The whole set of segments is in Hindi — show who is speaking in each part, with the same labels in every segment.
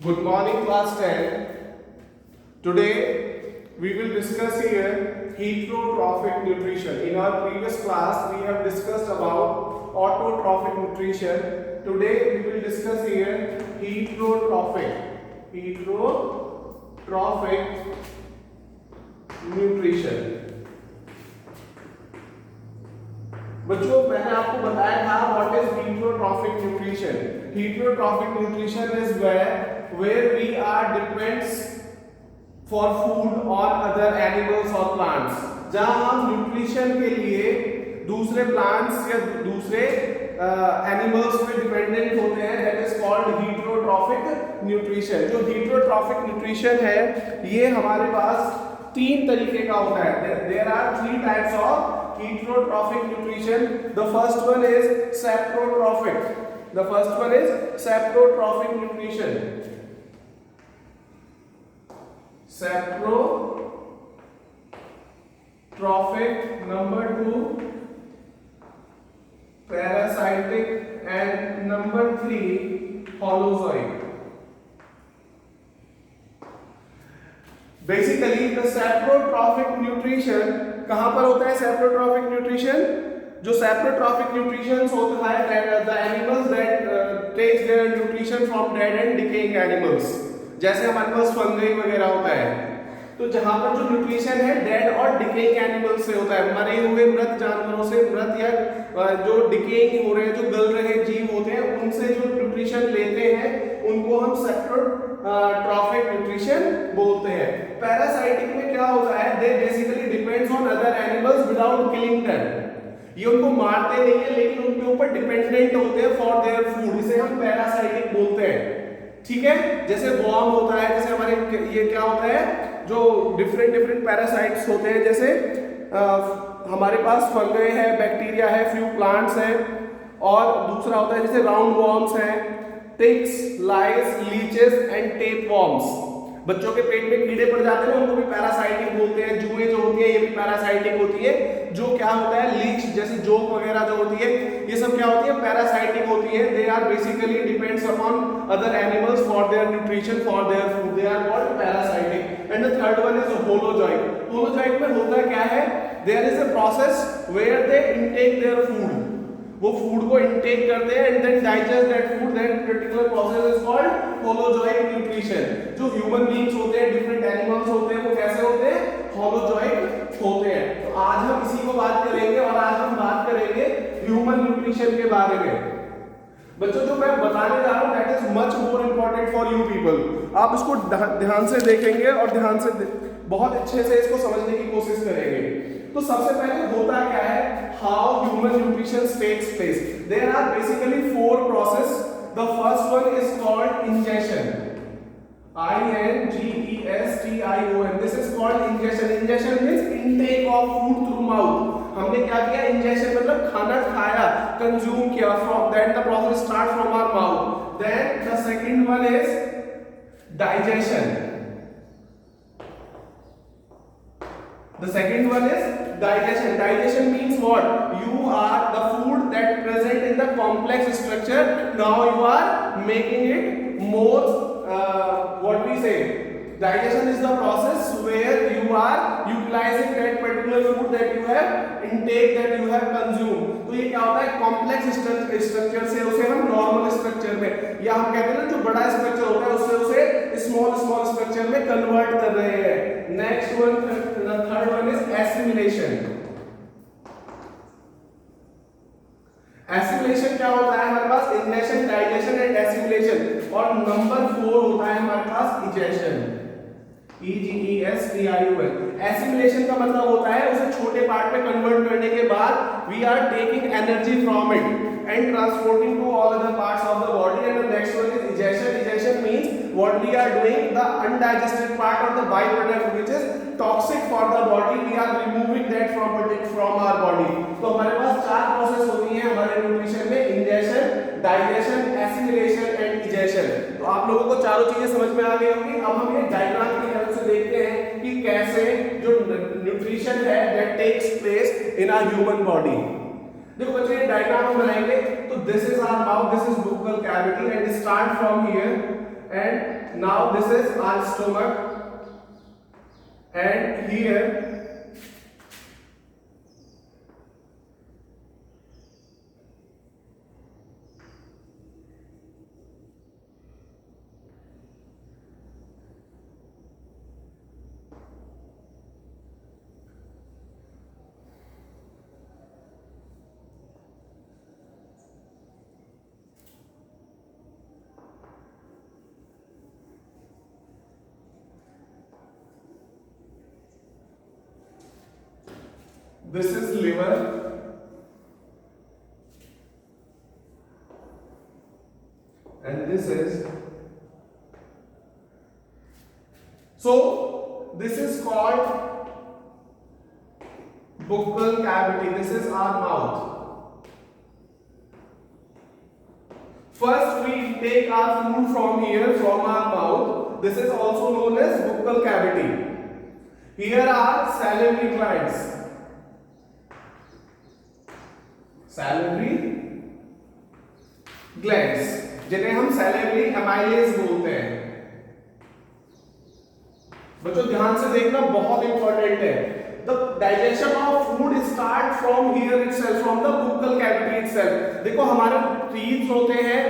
Speaker 1: Good morning, class 10. Today we will discuss here heterotrophic nutrition. In our previous class, we have discussed about autotrophic nutrition. Today we will discuss here heterotrophic nutrition. बच्चों मैंने आपको बताया था what is heterotrophic nutrition. Heterotrophic nutrition is where we are depends for food on other animals or plants. जहां हम न्यूट्रिशन के लिए दूसरे प्लांट्स या दूसरे एनिमल्स पे डिपेंडेंट होते हैं. That is called heterotrophic nutrition. जो heterotrophic nutrition है ये हमारे पास तीन तरीके का होता है. There are three types of heterotrophic nutrition. The first one is saprotrophic. Nutrition. Saprotrophic. Number two, parasitic, and number three, holozoic. Basically, the saprotrophic nutrition कहां पर होता है? saprotrophic nutrition जो saprotrophic nutrition होता है the animals that takes their nutrition from dead and decaying animals. जैसे हमारे पास फंगई वगैरह होता है, तो जहां पर जो न्यूट्रिशन है डेड और डिकेइंग एनिमल्स से होता है, मरे हुए मृत जानवरों से, मृत या जो डिकेइंग हो रहे हैं, जो गल रहे जीव होते हैं, उनसे जो न्यूट्रिशन लेते हैं उनको हम saprotrophic nutrition बोलते हैं. पैरासाइटिक में क्या होता है? They basically depends on other animals without killing them. ये उनको मारते नहीं है लेकिन उनके ऊपर डिपेंडेंट होते हैं फॉर देयर फूड. इसे हम पैरासाइटिक बोलते हैं. ठीक है, जैसे वॉर्म होता है, जैसे हमारे ये क्या होता है जो डिफरेंट पैरासाइट्स होते हैं, जैसे हमारे पास फंगई है, बैक्टीरिया है, फ्यू प्लांट्स हैं, और दूसरा होता है जैसे राउंड वॉर्म्स हैं, ticks, lice, leeches and tape worms. बच्चों के पेट में कीड़े पड़ जाते हैं उनको भी पैरासाइटिक बोलते हैं. जुएं जो होती है ये भी पैरासाइटिक होती है. जो क्या होता है लीच जैसे जोक वगैरह जो होती है ये सब क्या होती है? पैरासाइटिक होती है. They are basically depends upon other animals for their nutrition, for their food. They are called parasitic. And the third one is holozoic. Holozoic में होता क्या है? There is a process where they intake their food. वो फूड को इनटेक करते हैं and then digest that food. That particular process is called holozoic nutrition. जो ह्यूमन बीइंग्स होते हैं, डिफरेंट एनिमल्स होते हैं, वो कैसे होते हैं? होलोजॉइक होते हैं. तो आज हम इसी को बात करेंगे और आज हम बात करेंगे ह्यूमन न्यूट्रिशन के बारे में. बच्चों जो मैं बताने जा रहा हूं that is much more important for you people. आप इसको ध्यान से देखेंगे और ध्यान से बहुत अच्छे से इसको समझने की कोशिश करेंगे. तो सबसे पहले होता क्या है? How human nutrition takes place. There are basically four process. The first one is called ingestion. INGESTION. This is called ingestion. Ingestion means intake of food through mouth. हमने क्या किया? इंजेक्शन मतलब खाना खाया, कंज्यूम किया. From that the process start from our mouth. Then the second one is digestion. The second one is digestion. Digestion means what? You are the food that present in the complex structure. Now you are making it more. What we say? Digestion is the process where you are utilizing that particular food that you have intake, that you have consumed. तो ये क्या होता है? कॉम्प्लेक्स स्ट्रक्चर से उसे हम नॉर्मल स्ट्रक्चर में, या हम कहते हैं ना जो बड़ा स्ट्रक्चर होता है उससे उसे स्मॉल स्ट्रक्चर में कन्वर्ट कर रहे हैं. Next one, the third one is assimilation. Assimilation क्या होता है हमारे पास? Injection, digestion and assimilation. और नंबर 4 होता है हमारे पास इजेशन. EGESTION. एसिमिलेशन का मतलब होता है उसे छोटे पार्ट में कन्वर्ट करने के बाद we are taking energy from it and transporting to all other parts of the body. And the next one is ejection. Ejection means what we are doing, the undigested part or the byproduct which is toxic for the body, we are removing that from our body. तो हमारे पास चार प्रोसेस होती हैं हमारे न्यूट्रिशन में: injection, digestion, assimilation and ejection. तो आप लोगों को चारों चीजें समझ में आ गई होंगी. अब हम ये डायग्राम की हेल्प से देखते हैं कि कैसे जो न्यूट्रिशन है that takes place in our human body. देखो बच्चे डायग्राम बनाएंगे तो this is our mouth, this is buccal cavity and start from here and now this is our stomach, and here this is liver, and this is, so this is called buccal cavity. This is our mouth. First we take our food from here, from our mouth. This is also known as buccal cavity. Here are salivary glands. Salivary glands, जिन्हें हम सैलिवरी एमाइलेज बोलते हैं। बच्चों ध्यान से देखना, बहुत इंपॉर्टेंट है। The digestion of food start from here itself, from the Bukkal cavity itself. देखो हमारे टीथ होते हैं,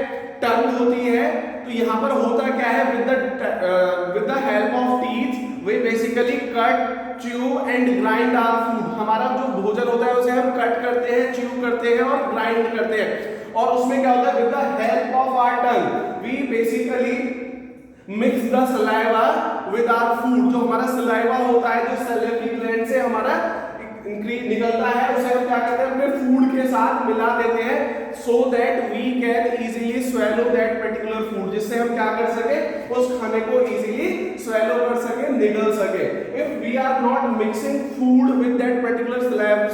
Speaker 1: टंग होती है, तो यहां पर होता क्या है, with the help of teeth we basically cut, chew and grind our food. हमारा जो भोजन होता है उसे हम कट करते हैं, च्यू करते हैं और ग्राइंड करते हैं। और उसमें क्या होता है, with the help of our tongue we basically mix the saliva with our food. जो हमारा सलाइवा होता है, जो सैलिवरी ग्लैंड से हमारा निकलता है, उसे हम क्या करते हैं, अपने फूड के साथ मिला देते हैं, so that we can easily swallow that particular food, जिससे हम क्या कर सके, उस खाने को इजीली स्वेलो कर सके, निगल सके। If we are not mixing food with that particular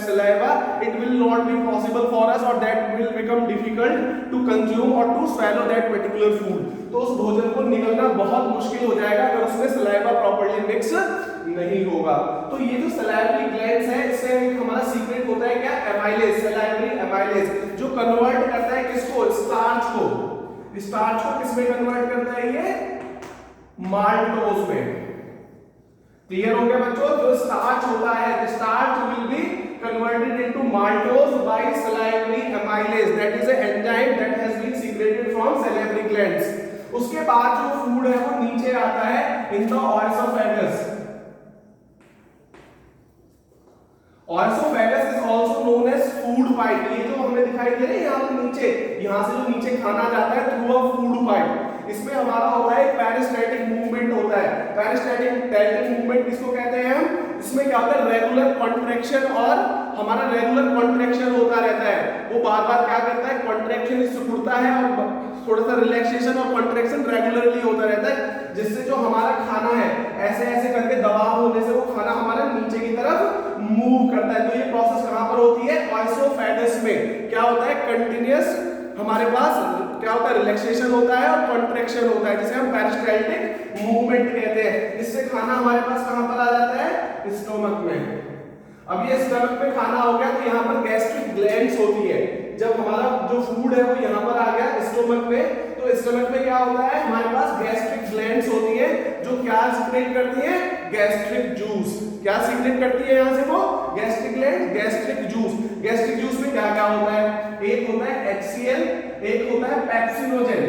Speaker 1: saliva, it will not be possible for us, और that will become difficult to consume और to swallow that particular food. तो उस भोजन को निगलना बहुत मुश्किल हो जाएगा अगर उसमें सलाइवा प्रॉपर्ली मिक्स नहीं होगा। तो ये जो सलाइवरी ग्लैंड्स है, इससे हमारा सीक्रेट होता है क्या, एमाइलेज, सलाइवरी एमाइलेज, जो कन्वर्ट करता है किसको, स्टार्च को। स्टार्च को किसमें कन्वर्ट करता है, ये माल्टोज में। क्लियर हो गया बच्चों? जो स्टार्च होता है, starch will be converted into maltose by salivary amylase, that is an enzyme that has been secreted from salivary glands. उसके बाद जो फूड है वो नीचे आता है in the oesophagus. Oesophagus is also known as food pipe. ये जो हमें दिखाई दे रहे हैं यहाँ पे नीचे, यहाँ से जो नीचे खाना जाता है थ्रू अ फूड पाइप, इसमें हमारा होता है पेरिस्टैटिक मूवमेंट होता है। पेरिस्टैटिक मूवमेंट किसको कहते हैं हम? इसमें क्या होता है, रेगुलर कॉन्ट्रैक्शन, और हमारा रेगुलर कॉन्ट्रैक्शन होता रहता है। वो बार बार क्या करता है, कॉन्ट्रैक्शन सिकुड़ता है और थोड़ा सा रिलैक्सेशन और कॉन्ट्रैक्शन रेगुलरली होता रहता है, जिससे जो हमारा खाना है ऐसे ऐसे करके दबाव होने से वो खाना हमारा नीचे की तरफ मूव करता है। तो ये प्रोसेस कहां पर होती है, ऑयसोफेगस में। क्या होता है, कंटिन्यूअस हमारे पास क्या होता है, रिलैक्सेशन होता है और कॉन्ट्रैक्शन होता है, जिसे हम पेरिस्टाल्टिक मूवमेंट कहते हैं। इससे खाना हमारे पास कहां पर आ जाता है, स्टोमक में। अब ये स्टमक में खाना हो गया तो यहाँ पर गैस्ट्रिक ग्लैंड्स होती है। जब हमारा जो फूड है वो यहाँ पर आ गया स्टोमक में, तो स्टमक में क्या होता है, हमारे पास गैस्ट्रिक ग्लैंड्स होती है, जो क्या सीक्रेट करती है, गैस्ट्रिक जूस। क्या सीक्रेट करती है यहाँ से वो, gastric gland, gastric juice. Gastric juice में क्या क्या होता है, एक होता है HCl, एक होता है पेप्सिनोजेन।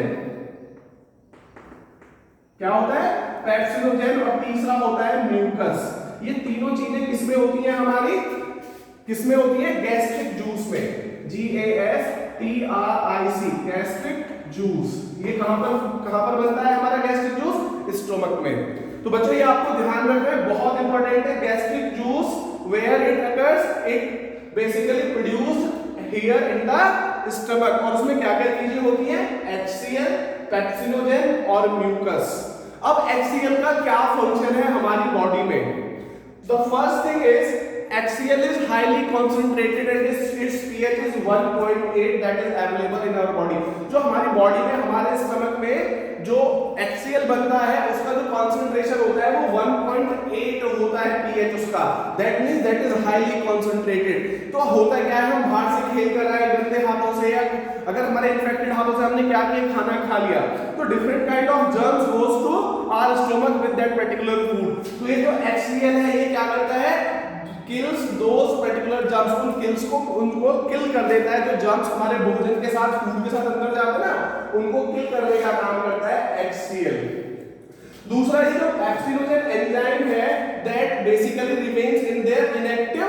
Speaker 1: क्या होता है, पेप्सिनोजेन, और तीसरा होता है म्यूकस। ये तीनों चीजें किसमें होती हैं हमारी, किसमें होती है, गैस्ट्रिक जूस में। GASTRIC, gastric juice. ये कहां पर बनता है हमारा गैस्ट्रिक जूस, स्टोमक में। तो बच्चों ये आपको ध्यान रखना है, बहुत इंपॉर्टेंट है। Gastric juice where it occurs, it basically produced here in the stomach, और उसमें क्या क्या चीजें होती हैं, HCl, पेप्सिनोजेन और म्यूकस। अब HCl का क्या फंक्शन है हमारी बॉडी में? The first thing is HCl is highly concentrated and its pH is 1.8 that is available in our body. जो हमारी बॉडी में, हमारे स्टमक में जो HCl बनता है उसका जो कंसंट्रेशन होता है वो 1.8 होता है pH उसका। That means that is highly concentrated। तो होता क्या है, हम बाहर से खेल कर आए गंदे हाथों से या अगर हमारे इन्फेक्टेड हाथों से हमने क्या किया, खाना खा लिया, तो different kind of germs goes to our stomach with that particular food. तो ये जो HCl है ये क्या करता है, किल्स दोस पर्टिकुलर जर्म्स, उन किल्स को, उनको किल कर देता है। जो जर्म्स हमारे भोजन के साथ, फूड के साथ अंदर जाते हैं ना, उनको किल करने का काम करता है HCl। दूसरा ये जो पेप्सिनोजेन एंजाइम है that basically remains in their inactive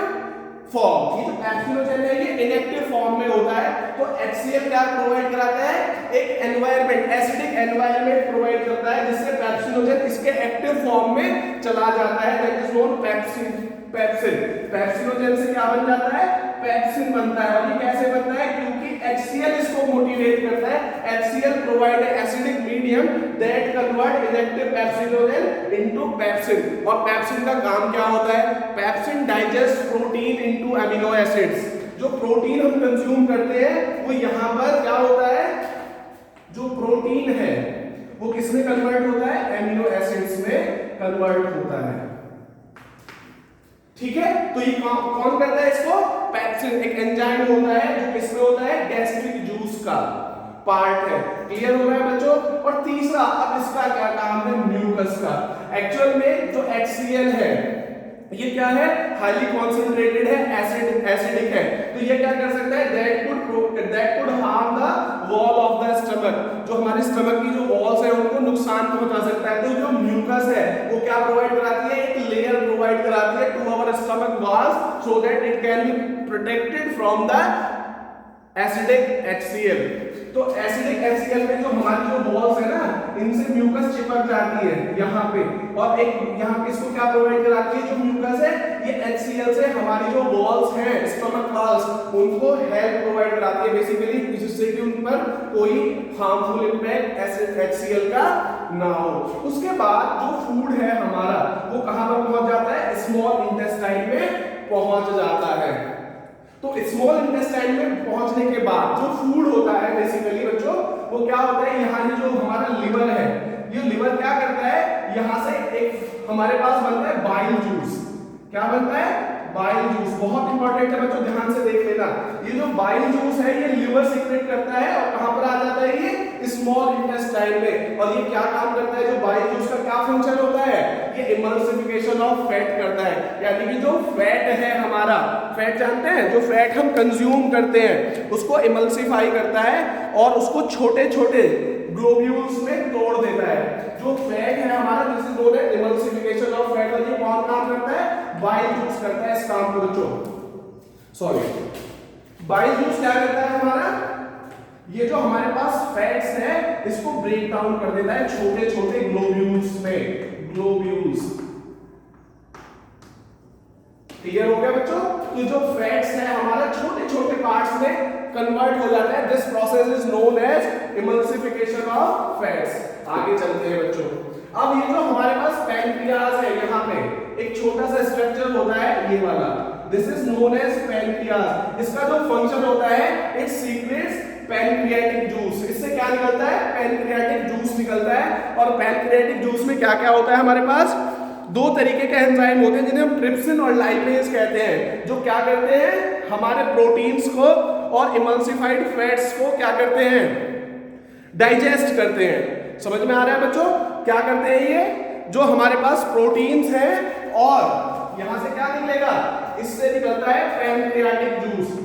Speaker 1: form. ये जो पेप्सिनोजेन है ये इनएक्टिव फॉर्म में होता है। तो HCl क्या प्रोवाइड कराता है, एक एनवायरनमेंट, एसिडिक एनवायरनमेंट प्रोवाइड करता है जिससे पेप्सिनोजेन इसके एक्टिव फॉर्म में चला जाता है, that is known pepsin. Pepsinogen से क्या बन जाता है, पेप्सिन बनता है। और ये कैसे बनता है, क्योंकि HCl इसको मोटिवेट करता है। HCl provide acidic medium that convert inactive pepsinogen into pepsin. और पेप्सिन का काम क्या होता है, pepsin digest protein into amino acids. जो प्रोटीन हम कंज्यूम करते हैं वो यहाँ पर क्या होता है, जो प्रोटीन है वो किसमें कन्वर्ट होता है, अमीनो एसिड्स में कन्वर्ट होता है। ठीक है, तो ये कौन करता है इसको, पेप्सिन एक एंजाइम होता है जो किसमें होता है, गैस्ट्रिक जूस का पार्ट है। क्लियर हो गया बच्चों। और तीसरा, अब इसका क्या काम है, म्यूकस का। एक्चुअल में जो HCl है ये क्या है, हाईली कॉन्सेंट्रेटेड है, एसिडिक है। तो ये क्या कर सकता है, that could harm the wall of the stomach. जो हमारे स्टमक की जो वॉल्स है उनको नुकसान पहुंचा सकता है। तो जो म्यूकस है वो क्या प्रोवाइड कराती है, एक लेयर प्रोवाइड कराती है to our stomach walls so that it can be protected from the acidic HCl। तो एसिडिक HCl में जो हमारी जो वॉल्स है ना, इनसे म्यूकस चिपक जाती है यहाँ पे, और एक यहाँ पे इसको क्या प्रोवाइड कराती है, जो म्यूकस है ये HCl से हमारी जो वॉल्स हैं, स्टमक वॉल्स, उनको हेल्प प्रोवाइड कराती है बेसिकली, जिससे कि उन पर कोई हार्मफुल इंपैक्ट HCl का ना हो। उसके बाद जो फूड है हमारा वो कहां पर पहुंच जाता है, स्मॉल इंटेस्टाइन में पहुंच जाता है। तो स्मॉल इंटेस्टाइन में पहुंचने के बाद जो फूड होता है बेसिकली बच्चों, वो क्या होता है, यहाँ जो हमारा लिवर है, ये लिवर क्या करता है, यहाँ से एक हमारे पास बनता है बाइल जूस। क्या बनता है, बाइल जूस। बहुत इंपॉर्टेंट है बच्चों, ध्यान से देख लेना। ये जो बाइल जूस है ये लिवर सीक्रेट करता है, और कहां पर आ जाता है, ये स्मॉल इंटेस्टाइन में। और ये क्या काम करता है, जो बाइल जूस का क्या फंक्शन होता है, ये इमल्सिफिकेशन ऑफ फैट करता है। यानी कि जो फैट है हमारा, फैट जानते हैं, जो फैट हम कंज्यूम करते हैं उसको इमल्सिफाई करता है और उसको छोटे छोटे ग्लोब्यूल्स में तोड़ देता है। जो फैट है हमारा, this is known as emulsification of fat. और ये कौन काम करता है, बाइल जूस करता है इस काम को बच्चों। सॉरी, बाइल जूस क्या करता है हमारा, ये जो हमारे पास फैट्स है इसको ब्रेक डाउन कर देता है छोटे छोटे ग्लोब्यूल्स में, ग्लोब्यूल्स। क्लियर हो गया बच्चों। तो जो फैट्स है हमारा छोटे छोटे पार्ट्स में कन्वर्ट हो जाता है। This process is known as emulsification of fats. आगे चलते हैं बच्चों। अब ये जो हमारे पास पैनक्रियाज है, यहाँ पे एक छोटा सा स्ट्रक्चर होता है ये वाला, this is known as pancreas. इसका जो फंक्शन होता है, इट सीक्रेट्स पैनक्रियाटिक जूस। इससे क्या निकलता है, पैनक्रियाटिक जूस निकलता है। और पैनक्रियाटिक जूस में क्या क्या होता है हमारे पास, दो तरीके के एंजाइम होते हैं जिन्हें हम ट्रिप्सिन और लाइपेज कहते हैं, जो क्या करते हैं, हमारे प्रोटीन्स को और इमल्सिफाइड फैट्स को क्या करते हैं, डाइजेस्ट करते हैं। समझ में आ रहा है बच्चों, क्या करते हैं ये, जो हमारे पास प्रोटीन्स हैं और यहां से क्या निकलेगा, इससे निकलता है पैनक्रियाटिक जूस।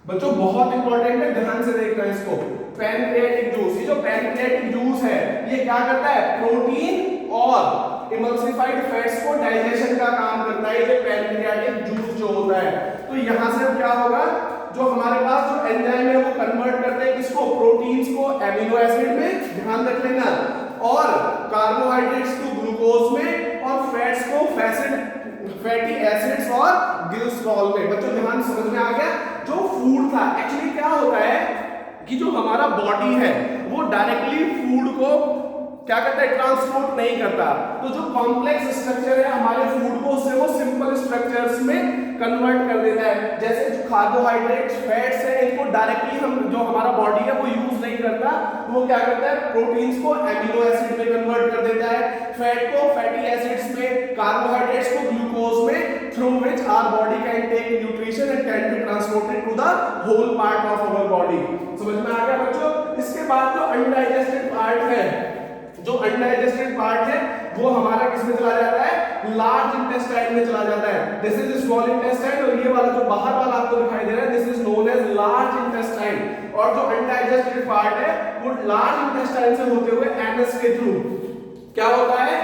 Speaker 1: बच्चों बहुत इंपॉर्टेंट है, ध्यान से देखना इसको। पैनक्रियाटिक जूस, ये जो पैनक्रियाटिक जूस है ये क्या करता है, प्रोटीन और इमल्सिफाइड फैट्स को डाइजेशन का काम करता है, ये पैनक्रियाटिक जूस जो होता है। तो यहां से क्या होगा, जो हमारे पास जो एंजाइम है वो कन्वर्ट करते हैं किसको, प्रोटीन्स को एमिनो एसिड में, ध्यान रख लेना, और कार्बोहाइड्रेट्स को ग्लूकोज में, और फैट्स को फैटी एसिड्स और ग्लिसरॉल में। बच्चों ध्यान, समझ में आ गया। जो फूड था, एक्चुअली क्या होता है कि जो हमारा बॉडी है वो डायरेक्टली फूड को क्या करता है, ट्रांसपोर्ट नहीं करता। तो जो कॉम्प्लेक्स स्ट्रक्चर है हमारे फूड को, उससे वो सिंपल स्ट्रक्चर्स में कन्वर्ट कर देता है। जैसे जो कार्बोहाइड्रेट्स, फैट्स है, इनको डायरेक्टली हम, जो हमारा बॉडी है वो यूज नहीं करता, तो वो क्या करता है, प्रोटीन्स को एमिनो एसिड में कन्वर्ट कर देता है, फैट को फैटी एसिड्स में, कार्बोहाइड्रेट्स को ग्लूकोज में, through which our body can take nutrition and can be transported to the whole part of our body. समझ में आ गया बच्चों? इसके बाद जो अनडाइजेस्टेड पार्ट है, जो अनडाइजेस्टेड पार्ट है वो हमारा किसमें चला जाता है? लार्ज इंटेस्टाइन में चला जाता है. दिस इज स्मॉल इंटेस्टाइन और ये वाला जो बाहर वाला आपको दिखाई दे रहा है, this is known as large intestine. और जो अनडाइजेस्टेड पार्ट है वो लार्ज इंटेस्टाइन से होते हुए एनस के थ्रू क्या होता है?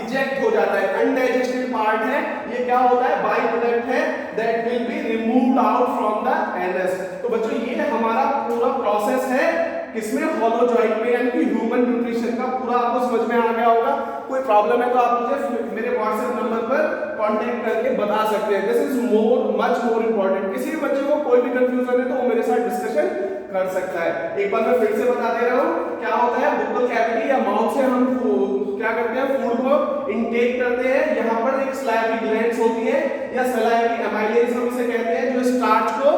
Speaker 1: इजेक्ट हो जाता है. अनडाइजेस्टेड पार्ट है ये क्या होता है? बाई प्रोडक्ट है that will be removed out from the anus. तो बच्चों ये हमारा पूरा प्रोसेस है किसमें? हॉलो जॉइंट में, यानी कि ह्यूमन न्यूट्रिशन का पूरा आपको समझ में आ गया होगा. कोई प्रॉब्लम है तो आप मुझे मेरे व्हाट्सएप नंबर पर कांटेक्ट करके बता सकते हैं. This is much more important. किसी भी बच्चे को कोई भी कंफ्यूजन है तो वो मेरे साथ डिस्कशन कर सकता है. एक बार मैं फिर से बता दे रहा हूँ क्या होता है. बुक्कल कैविटी या माउथ से हम क्या करते हैं? फूड को इनटेक करते हैं. यहाँ पर एक सलाइवरी ग्लैंड्स होती है या सलाइवरी एमाइलेज हम इसे कहते हैं, जो स्टार्च को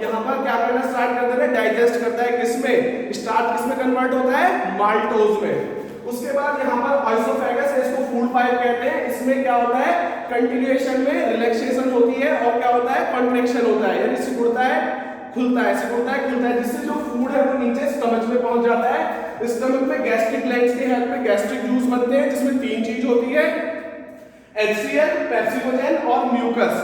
Speaker 1: यहाँ पर क्या करना स्टार्ट करते हैं? डाइजेस्ट करता है. किसमें? स्टार्च किसमें कन्वर्ट होता है? माल्टोज में. उसके बाद यहाँ पर आइसोफेगस है, इसको फूड पाइप कहते हैं. इसमें क्या होता है? कंटिन्यूएशन में रिलैक्सेशन होती है और क्या होता है? कॉन्ट्रैक्शन होता है, यानी सिकुड़ता है खुलता है, सिकुड़ता है खुलता है, जिससे जो फूड है वो नीचे स्टमक में पहुंच जाता है. स्टमक में गैस्ट्रिक ग्लैंड्स की हेल्प में गैस्ट्रिक जूस बनते हैं जिसमें तीन चीज होती है, HCl, पेप्सिनोजन और mucus.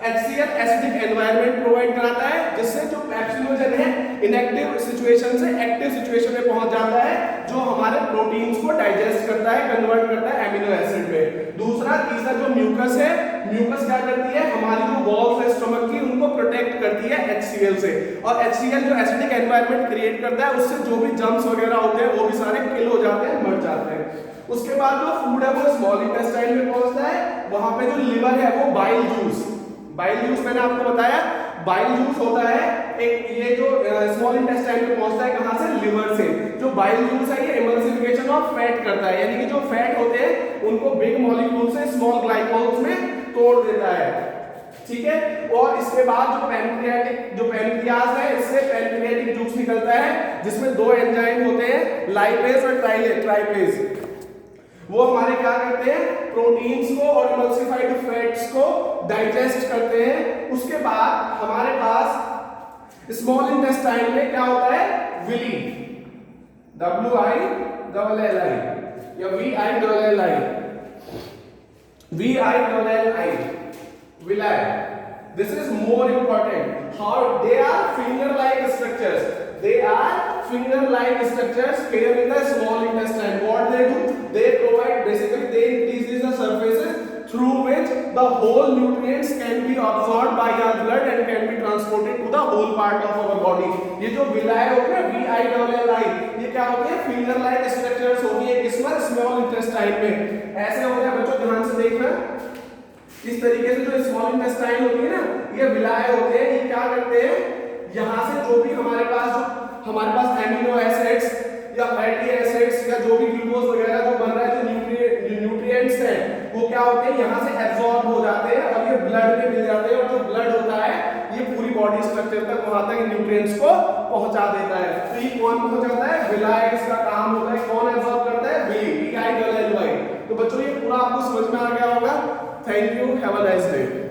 Speaker 1: HCl acidic environment provide कराता है जिससे जो पेप्सिनोजन है इनएक्टिव सिचुएशन से एक्टिव सिचुएशन में पहुंच जाता है, जो हमारे प्रोटीन्स को डाइजेस्ट करता है, कन्वर्ट करता है एमिनो एसिड में. दूसरा तीसरा जो म्यूकस है, म्यूकस क्या करती है? हमारी जो वॉल्स है स्टमक की उनको प्रोटेक्ट करती है HCl से. और HCl जो एसिडिक एनवायरनमेंट क्रिएट करता है उससे जो भी जर्म्स वगैरह होते हैं वो भी सारे किल हो जाते हैं, मर जाते हैं. उसके बाद जो फूड है वो स्मॉल इंटेस्टाइन में पहुंचता है. वहां पे जो लिवर है वो बाइल जूस मैंने आपको बताया बाइल जूस होता है एक, ये जो स्मॉल इंटेस्टाइन में पहुंचता है कहां से? लिवर से. जो बाइल जूस है ये इमल्सिफिकेशन ऑफ फैट करता है, यानी कि जो फैट होते हैं उनको बिग मॉलिक्यूल से स्मॉल ग्लाइकोल्स में तोड़ देता है. ठीक है. और इसके बाद जो पैनक्रियाज है इससे पैनक्रियाटिक जूस निकलता है जिसमें दो एंजाइम होते हैं, लाइपेज और ट्राइपेज. वो हमारे क्या करते हैं? प्रोटीन्स को और इमल्सिफाइड फैट्स को डाइजेस्ट करते हैं. उसके बाद हमारे पास स्मॉल इंटेस्टाइन में क्या होता है? विली, WILLI या VILLI, villi. This is more important. How they are finger-like structures. They are finger-like structures here in the small intestine. What they do? They provide basically they increase the surfaces through which the whole nutrients can be absorbed by our blood and can be transported to the whole part of our body. ये जो villi होती है VILLI, ये क्या होती है? finger-like structures होती है किसमें? small intestine में. ऐसे होते हैं बच्चों, ध्यान से देखना. इस तरीके से जो स्मॉल इंटेस्टाइन होती है ना, ये विलाय होते हैं. ये क्या करते हैं? यहाँ से जो भी हमारे पास एमिनो एसिड्स या फैटी एसिड्स या जो भी ग्लूकोज वगैरह जो बन रहा है, जो न्यूट्रिएंट्स हैं वो क्या होते हैं? यहाँ से एब्जॉर्ब हो जाते हैं और ये ब्लड में मिल जाते हैं. और जो ब्लड होता है ये पूरी बॉडी स्ट्रक्चर तक वहां तक न्यूट्रिएंट्स को पहुंचा देता है. तो ये कौन पहुंचाता है? विलाय. इसका काम होता है कौन एब्जॉर्ब करता है? VILLI. तो बच्चों ये पूरा आपको समझ में आ गया होगा. Thank you. Have a nice day.